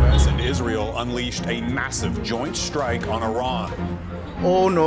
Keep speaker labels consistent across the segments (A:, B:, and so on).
A: US and Israel unleashed a massive joint strike on Iran.
B: Oh no.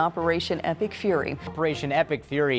C: Operation Epic Fury.
D: Operation Epic Fury.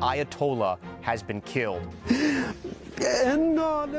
D: Ayatollah has been killed.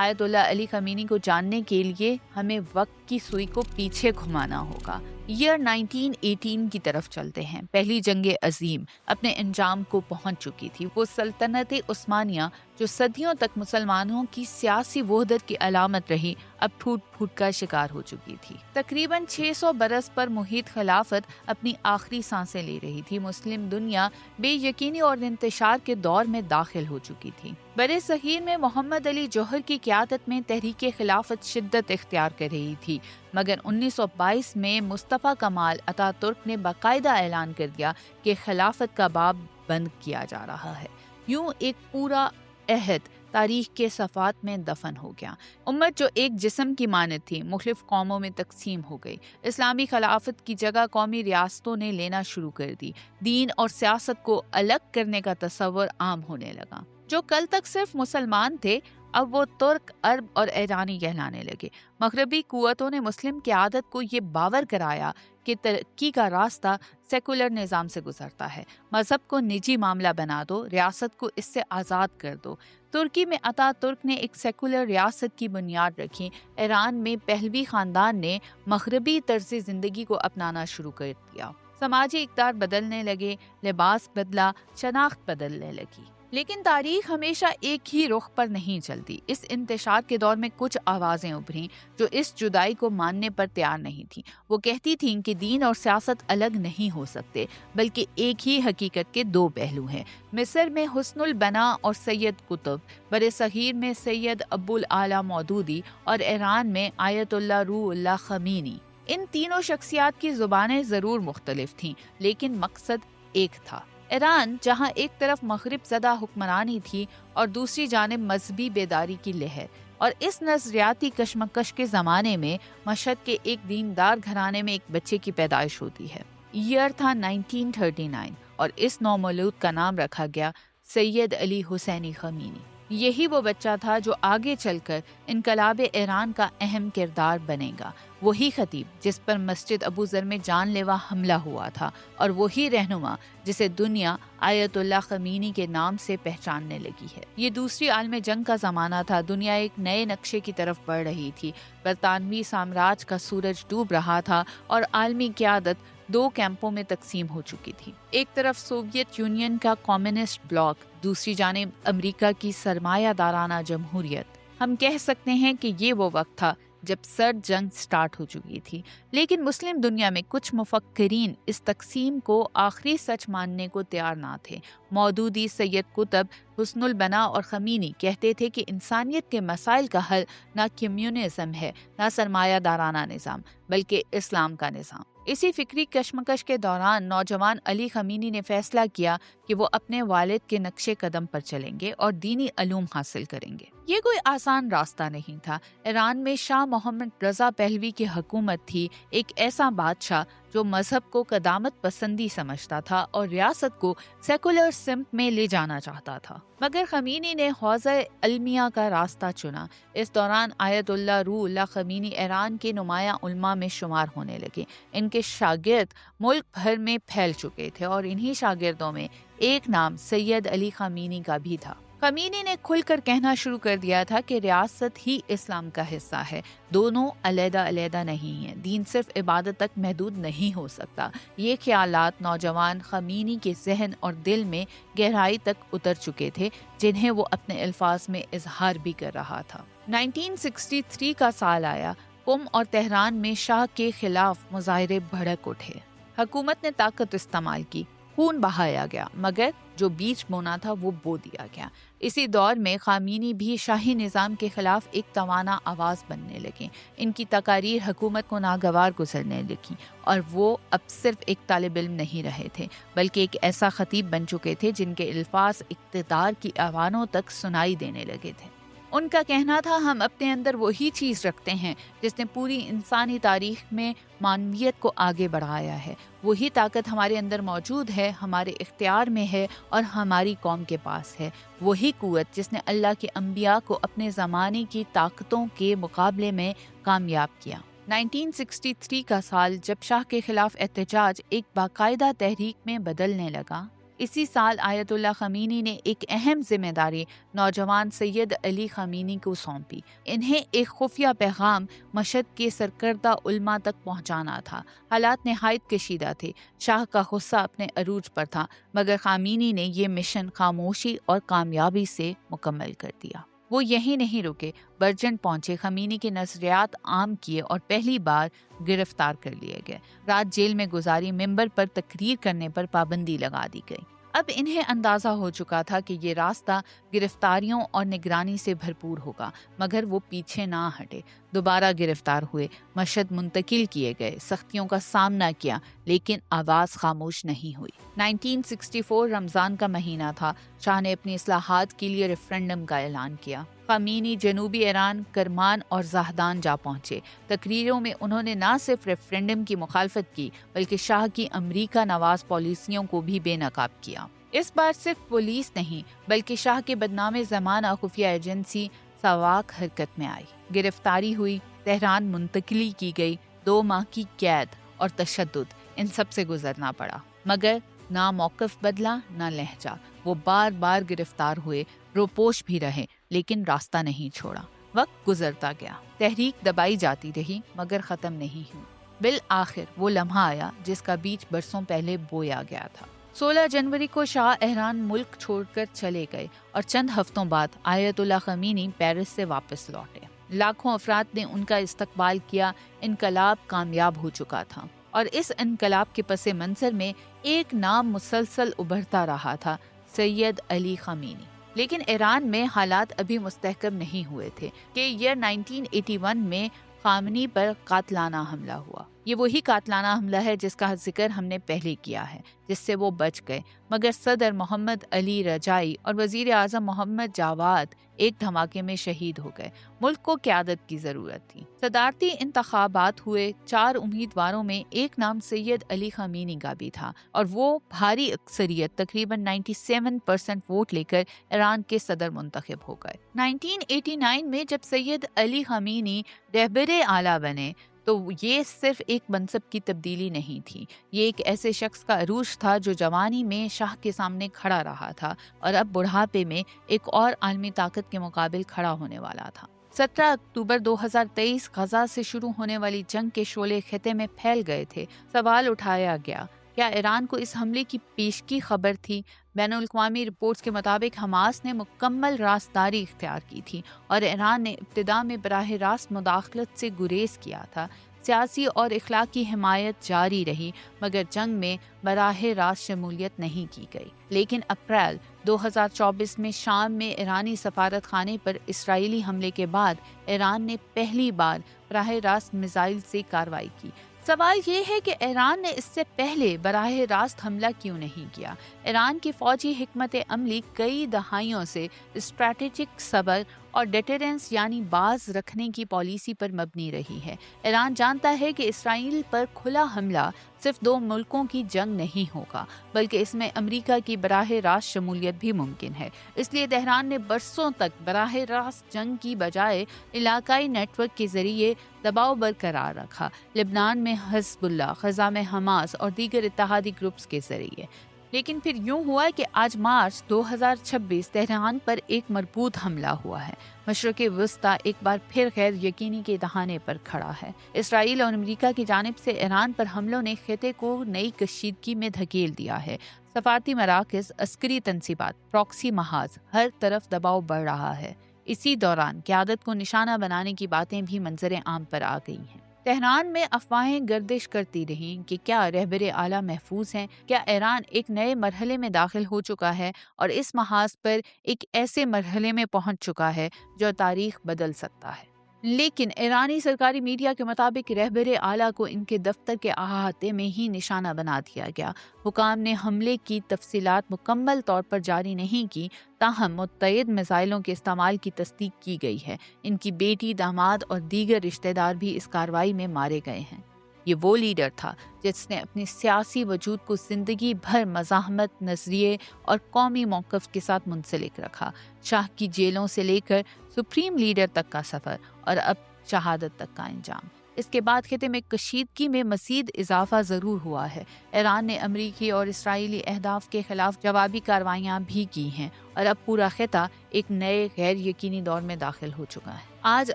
E: آیت اللہ علی Khomeini کو جاننے کے لیے ہمیں وقت کی سوئی کو پیچھے گھمانا ہوگا۔ ایئر 1918 کی طرف چلتے ہیں۔ پہلی جنگ عظیم اپنے انجام کو پہنچ چکی تھی۔ وہ سلطنت عثمانیہ جو صدیوں تک مسلمانوں کی سیاسی وحدت کی علامت رہی، اب ٹوٹ پھوٹ کا شکار ہو چکی تھی۔ تقریباً 600 برس پر محیط خلافت اپنی آخری سانسیں لے رہی تھی۔ مسلم دنیا بے یقینی اور انتشار کے دور میں داخل ہو چکی تھی۔ برِ صغیر میں محمد علی جوہر کی قیادت میں تحریک خلافت شدت اختیار کر رہی تھی، مگر 1922 میں مصطفیٰ کمال اتا ترک نے باقاعدہ اعلان کر دیا کہ خلافت کا باب بند کیا جا رہا ہے۔ یوں ایک پورا عہد تاریخ کے صفحات میں دفن ہو گیا۔ امت جو ایک جسم کی مانند تھی، مختلف قوموں میں تقسیم ہو گئی۔ اسلامی خلافت کی جگہ قومی ریاستوں نے لینا شروع کر دی۔ دین اور سیاست کو الگ کرنے کا تصور عام ہونے لگا۔ جو کل تک صرف مسلمان تھے، اب وہ ترک، عرب اور ایرانی کہلانے لگے۔ مغربی قوتوں نے مسلم قیادت کو یہ باور کرایا کہ ترقی کا راستہ سیکولر نظام سے گزرتا ہے۔ مذہب کو نجی معاملہ بنا دو، ریاست کو اس سے آزاد کر دو۔ ترکی میں اتا ترک نے ایک سیکولر ریاست کی بنیاد رکھی۔ ایران میں پہلوی خاندان نے مغربی طرز زندگی کو اپنانا شروع کر دیا۔ سماجی اقدار بدلنے لگے، لباس بدلا، شناخت بدلنے لگی۔ لیکن تاریخ ہمیشہ ایک ہی رخ پر نہیں چلتی۔ اس انتشار کے دور میں کچھ آوازیں ابھریں جو اس جدائی کو ماننے پر تیار نہیں تھیں۔ وہ کہتی تھیں کہ دین اور سیاست الگ نہیں ہو سکتے، بلکہ ایک ہی حقیقت کے دو پہلو ہیں۔ مصر میں حسن البنا اور سید قطب، برِ صغیر میں سید ابو الاعلیٰ مودودی اور ایران میں آیت اللہ روح اللہ خمینی۔ ان تینوں شخصیات کی زبانیں ضرور مختلف تھیں، لیکن مقصد ایک تھا۔ ایران جہاں ایک طرف مغرب زدہ حکمرانی تھی اور دوسری جانب مذہبی بیداری کی لہر، اور اس نظریاتی کشمکش کے زمانے میں مشہد کے ایک دیندار گھرانے میں ایک بچے کی پیدائش ہوتی ہے۔ ایئر تھا 1939 اور اس نومولود کا نام رکھا گیا سید علی حسینی خمینی۔ یہی وہ بچہ تھا جو آگے چل کر انقلاب ایران کا اہم کردار بنے گا۔ وہی خطیب جس پر مسجد ابو ذر میں جان لیوا حملہ ہوا تھا، اور وہی رہنما جسے دنیا آیت اللہ خمینی کے نام سے پہچاننے لگی ہے۔ یہ دوسری عالمی جنگ کا زمانہ تھا۔ دنیا ایک نئے نقشے کی طرف بڑھ رہی تھی۔ برطانوی سامراج کا سورج ڈوب رہا تھا اور عالمی قیادت دو کیمپوں میں تقسیم ہو چکی تھی۔ ایک طرف سوویت یونین کا کمیونسٹ بلاک، دوسری جانب امریکہ کی سرمایہ دارانہ جمہوریت۔ ہم کہہ سکتے ہیں کہ یہ وہ وقت تھا جب سرد جنگ سٹارٹ ہو چکی تھی، لیکن مسلم دنیا میں کچھ مفکرین اس تقسیم کو آخری سچ ماننے کو تیار نہ تھے۔ مودودی، سید قطب، حسن البنا اور خمینی کہتے تھے کہ انسانیت کے مسائل کا حل نہ کمیونزم ہے، نہ سرمایہ دارانہ نظام، بلکہ اسلام کا نظام۔ اسی فکری کشمکش کے دوران نوجوان علی خمینی نے فیصلہ کیا کہ وہ اپنے والد کے نقش قدم پر چلیں گے اور دینی علوم حاصل کریں گے۔ یہ کوئی آسان راستہ نہیں تھا۔ ایران میں شاہ محمد رضا پہلوی کی حکومت تھی، ایک ایسا بادشاہ جو مذہب کو قدامت پسندی سمجھتا تھا اور ریاست کو سیکولر سمت میں لے جانا چاہتا تھا۔ مگر خمینی نے حوزہ علمیہ کا راستہ چنا۔ اس دوران آیت اللہ روح اللہ خمینی ایران کے نمایاں علماء میں شمار ہونے لگے۔ ان کے شاگرد ملک بھر میں پھیل چکے تھے اور انہی شاگردوں میں ایک نام سید علی خمینی کا بھی تھا۔ خمینی نے کھل کر کہنا شروع کر دیا تھا کہ ریاست ہی اسلام کا حصہ ہے، دونوں علیحدہ علیحدہ نہیں ہیں، دین صرف عبادت تک محدود نہیں ہو سکتا۔ یہ خیالات نوجوان خمینی کے ذہن اور دل میں گہرائی تک اتر چکے تھے، جنہیں وہ اپنے الفاظ میں اظہار بھی کر رہا تھا۔ 1963 کا سال آیا۔ قم اور تہران میں شاہ کے خلاف مظاہرے بھڑک اٹھے۔ حکومت نے طاقت استعمال کی، خون بہایا گیا، مگر جو بیج بونا تھا وہ بو دیا گیا۔ اسی دور میں خمینی بھی شاہی نظام کے خلاف ایک توانا آواز بننے لگے۔ ان کی تقاریر حکومت کو ناگوار گزرنے لگی اور وہ اب صرف ایک طالب علم نہیں رہے تھے، بلکہ ایک ایسا خطیب بن چکے تھے جن کے الفاظ اقتدار کی ایوانوں تک سنائی دینے لگے تھے۔ ان کا کہنا تھا، ہم اپنے اندر وہی چیز رکھتے ہیں جس نے پوری انسانی تاریخ میں معنویت کو آگے بڑھایا ہے۔ وہی طاقت ہمارے اندر موجود ہے، ہمارے اختیار میں ہے اور ہماری قوم کے پاس ہے۔ وہی قوت جس نے اللہ کے انبیاء کو اپنے زمانے کی طاقتوں کے مقابلے میں کامیاب کیا۔ 1963 کا سال جب شاہ کے خلاف احتجاج ایک باقاعدہ تحریک میں بدلنے لگا، اسی سال آیت اللہ خمینی نے ایک اہم ذمہ داری نوجوان سید علی خمینی کو سونپی۔ انہیں ایک خفیہ پیغام مشہد کے سرکردہ علماء تک پہنچانا تھا۔ حالات نہایت کشیدہ تھے، شاہ کا غصہ اپنے عروج پر تھا، مگر خامینی نے یہ مشن خاموشی اور کامیابی سے مکمل کر دیا۔ وہ یہی نہیں رکے، برجنڈ پہنچے، خمینی کے نظریات عام کیے اور پہلی بار گرفتار کر لیے گئے۔ رات جیل میں گزاری، ممبر پر تقریر کرنے پر پابندی لگا دی گئی۔ اب انہیں اندازہ ہو چکا تھا کہ یہ راستہ گرفتاریوں اور نگرانی سے بھرپور ہوگا، مگر وہ پیچھے نہ ہٹے۔ دوبارہ گرفتار ہوئے، مشہد منتقل کیے گئے، سختیوں کا سامنا کیا، لیکن آواز خاموش نہیں ہوئی۔ 1964 رمضان کا مہینہ تھا۔ شاہ نے اپنی اصلاحات کے لیے ریفرنڈم کا اعلان کیا۔ خمینی جنوبی ایران، کرمان اور زاہدان جا پہنچے۔ تقریروں میں انہوں نے نہ صرف ریفرنڈم کی مخالفت کی، بلکہ شاہ کی امریکہ نواز پالیسیوں کو بھی بے نقاب کیا۔ اس بار صرف پولیس نہیں، بلکہ شاہ کے بدنام زمانہ خفیہ ایجنسی ساواک حرکت میں آئی۔ گرفتاری ہوئی، تہران منتقلی کی گئی، 2 ماہ کی قید اور تشدد، ان سب سے گزرنا پڑا، مگر نہ موقف بدلا نہ لہجہ۔ وہ بار بار گرفتار ہوئے، روپوش بھی رہے، لیکن راستہ نہیں چھوڑا۔ وقت گزرتا گیا، تحریک دبائی جاتی رہی، مگر ختم نہیں ہوئی۔ بالآخر وہ لمحہ آیا جس کا بیج برسوں پہلے بویا گیا تھا۔ 16 جنوری کو شاہ احران ملک چھوڑ کر چلے گئے اور چند ہفتوں بعد آیت اللہ خمینی پیرس سے واپس لوٹے۔ لاکھوں افراد نے ان کا استقبال کیا۔ انقلاب کامیاب ہو چکا تھا، اور اس انقلاب کے پس منظر میں ایک نام مسلسل ابھرتا رہا تھا، سید علی خمینی۔ لیکن ایران میں حالات ابھی مستحکم نہیں ہوئے تھے کہ ایئر 1981 میں خامنی پر قاتلانہ حملہ ہوا۔ یہ وہی قاتلانہ حملہ ہے جس کا ذکر ہم نے پہلے کیا ہے، جس سے وہ بچ گئے، مگر صدر محمد علی رجائی اور وزیر اعظم محمد جاواد ایک دھماکے میں شہید ہو گئے۔ ملک کو قیادت کی ضرورت تھی۔ صدارتی انتخابات ہوئے، 4 امیدواروں میں ایک نام سید علی خمینی کا بھی تھا، اور وہ بھاری اکثریت تقریباً 97% ووٹ لے کر ایران کے صدر منتخب ہو گئے۔ 1989 میں جب سید علی خمینی رہبر اعلیٰ بنے تو یہ صرف ایک منصب کی تبدیلی نہیں تھی، یہ ایک ایسے شخص کا عروج تھا جو جوانی میں شاہ کے سامنے کھڑا رہا تھا اور اب بڑھاپے میں ایک اور عالمی طاقت کے مقابل کھڑا ہونے والا تھا۔ 17 اکتوبر 2023 غزہ سے شروع ہونے والی جنگ کے شعلے خطے میں پھیل گئے تھے۔ سوال اٹھایا گیا، کیا ایران کو اس حملے کی پیشگی خبر تھی؟ بین الاقوامی رپورٹس کے مطابق حماس نے مکمل رازداری اختیار کی تھی اور ایران نے ابتدا میں براہ راست مداخلت سے گریز کیا تھا۔ سیاسی اور اخلاقی حمایت جاری رہی، مگر جنگ میں براہ راست شمولیت نہیں کی گئی۔ لیکن اپریل 2024 میں شام میں ایرانی سفارت خانے پر اسرائیلی حملے کے بعد ایران نے پہلی بار براہ راست میزائل سے کارروائی کی۔ سوال یہ ہے کہ ایران نے اس سے پہلے براہ راست حملہ کیوں نہیں کیا؟ ایران کی فوجی حکمت عملی کئی دہائیوں سے اسٹریٹجک صبر اور ڈیٹرنس یعنی باز رکھنے کی پالیسی پر مبنی رہی ہے۔ ایران جانتا ہے کہ اسرائیل پر کھلا حملہ صرف 2 ملکوں کی جنگ نہیں ہوگا، بلکہ اس میں امریکہ کی براہ راست شمولیت بھی ممکن ہے۔ اس لیے تہران نے برسوں تک براہ راست جنگ کی بجائے علاقائی نیٹ ورک کے ذریعے دباؤ برقرار رکھا، لبنان میں حزب اللہ، غزہ میں حماس اور دیگر اتحادی گروپس کے ذریعے۔ لیکن پھر یوں ہوا کہ آج مارچ 2026 تہران پر ایک مربوط حملہ ہوا ہے۔ مشرق وسطی ایک بار پھر غیر یقینی کے دہانے پر کھڑا ہے۔ اسرائیل اور امریکہ کی جانب سے ایران پر حملوں نے خطے کو نئی کشیدگی میں دھکیل دیا ہے۔ سفارتی مراکز، عسکری تنصیبات، پراکسی محاذ، ہر طرف دباؤ بڑھ رہا ہے۔ اسی دوران قیادت کو نشانہ بنانے کی باتیں بھی منظر عام پر آ گئی ہیں۔ تہران میں افواہیں گردش کرتی رہیں کہ کیا رہبر اعلیٰ محفوظ ہیں، کیا ایران ایک نئے مرحلے میں داخل ہو چکا ہے اور اس محاذ پر ایک ایسے مرحلے میں پہنچ چکا ہے جو تاریخ بدل سکتا ہے۔ لیکن ایرانی سرکاری میڈیا کے مطابق رہبر اعلیٰ کو ان کے دفتر کے احاطے میں ہی نشانہ بنا دیا گیا۔ حکام نے حملے کی تفصیلات مکمل طور پر جاری نہیں کی، تاہم متعدد میزائلوں کے استعمال کی تصدیق کی گئی ہے۔ ان کی بیٹی، داماد اور دیگر رشتہ دار بھی اس کارروائی میں مارے گئے ہیں۔ یہ وہ لیڈر تھا جس نے اپنی سیاسی وجود کو زندگی بھر مزاحمت، نظریے اور قومی موقف کے ساتھ منسلک رکھا۔ شاہ کی جیلوں سے لے کر سپریم لیڈر تک کا سفر اور اب شہادت تک کا انجام، اس کے بعد خطے میں کشیدگی میں مزید اضافہ ضرور ہوا ہے۔ ایران نے امریکی اور اسرائیلی اہداف کے خلاف جوابی کارروائیاں بھی کی ہیں اور اب پورا خطہ ایک نئے غیر یقینی دور میں داخل ہو چکا ہے۔ آج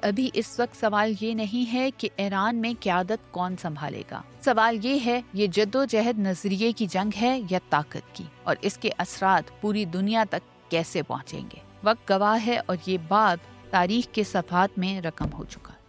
E: ابھی اس وقت سوال یہ نہیں ہے کہ ایران میں قیادت کون سنبھالے گا، سوال یہ ہے یہ جدوجہد نظریے کی جنگ ہے یا طاقت کی، اور اس کے اثرات پوری دنیا تک کیسے پہنچیں گے۔ وقت گواہ ہے اور یہ بات تاریخ کے صفحات میں رقم ہو چکا ہے۔